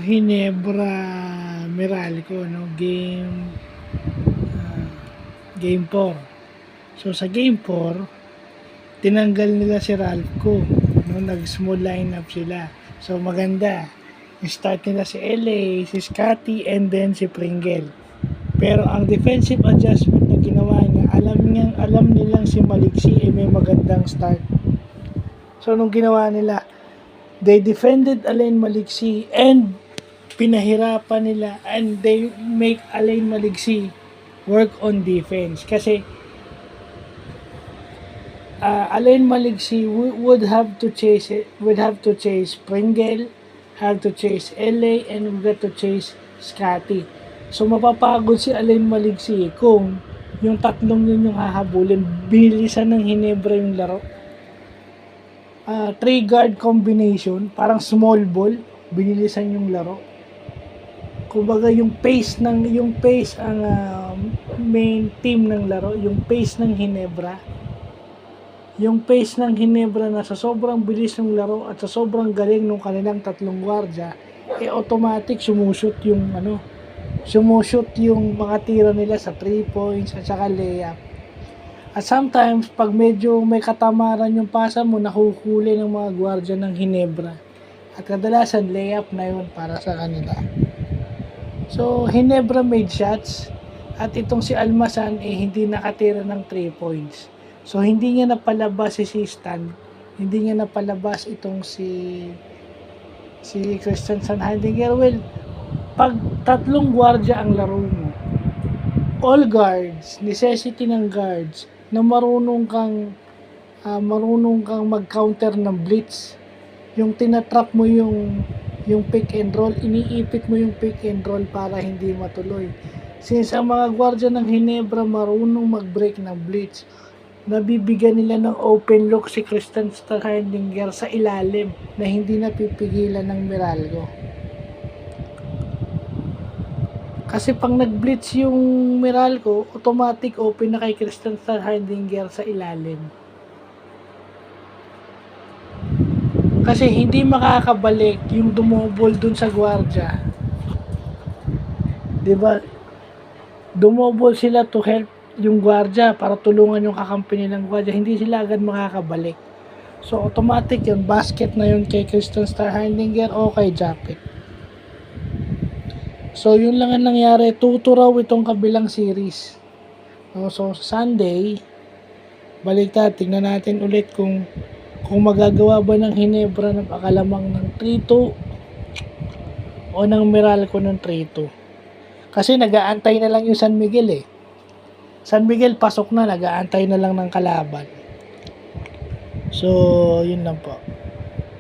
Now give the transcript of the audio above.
Hinebra Meralco, no? Game 4. So sa game 4, tinanggal nila si Ralco, no? Nag-small lineup sila. So maganda. Start nila si LA, si Scotty, and then si Pringle. Pero ang defensive adjustment na ginawa niya, alam nilang si Maliksi may magandang start. So nung ginawa nila, they defended Alain Maliksi and pinahirapan nila, and they make Alain Maliksi work on defense. Kasi Alain Maliksi would have to chase Pringle, have to chase LA, and would have to chase Scotty. So mapapagod si Alain Maliksi kung yung tatlong yun yung hahabulin. Binilisan ng Hinebra yung laro. 3 guard combination, parang small ball, binilisan yung laro. Kumbaga yung pace ang main team ng laro, yung pace ng Hinebra. Yung pace ng Hinebra na sa sobrang bilis ng laro at sa sobrang galing ng kanilang tatlong gwardya, automatic sumushoot yung mga tira nila sa 3 points at saka layup. At sometimes, pag medyo may katamaran yung pasa mo, nahuhuli ng mga gwardya ng Hinebra. At kadalasan, layup na yun para sa kanila. So, Hinebra made shots. At itong si Almasan, hindi nakatira ng 3 points. So, hindi niya napalabas si Stan. Hindi niya napalabas itong si Christian Sanheidinger. Well, pag tatlong gwardya ang laro mo, all guards, necessity ng guards, na marunong kang mag-counter ng blitz. Yung tinatrap mo yung pick and roll, iniipit mo yung pick and roll para hindi matuloy. Since ang mga gwardya ng Hinebra marunong mag-break ng blitz, nabibigyan nila ng open look si Christian Sanheidinger sa ilalim na hindi napipigilan ng Meralco. Kasi pag nag-blitz yung Meralco, automatic open na kay Christian Sanheidinger sa ilalim. Kasi hindi makakabalik yung dumobol dun sa gwardya. Diba? Dumobol sila to help yung gwardya para tulungan yung kakampi nilang gwardya. Hindi sila agad makakabalik. So automatic yun, basket na yun kay Christian Sanheidinger o kay Japet. So, yun lang ang nangyari. 2-2 raw itong kabilang series. So, Sunday, balik tingnan natin ulit kung magagawa ba ng Hinebra ng pakalamang ng 3-2 o ng Meralco ng 3-2. Kasi nag-aantay na lang yung San Miguel San Miguel pasok na, nag-aantay na lang ng kalaban. So, yun lang po.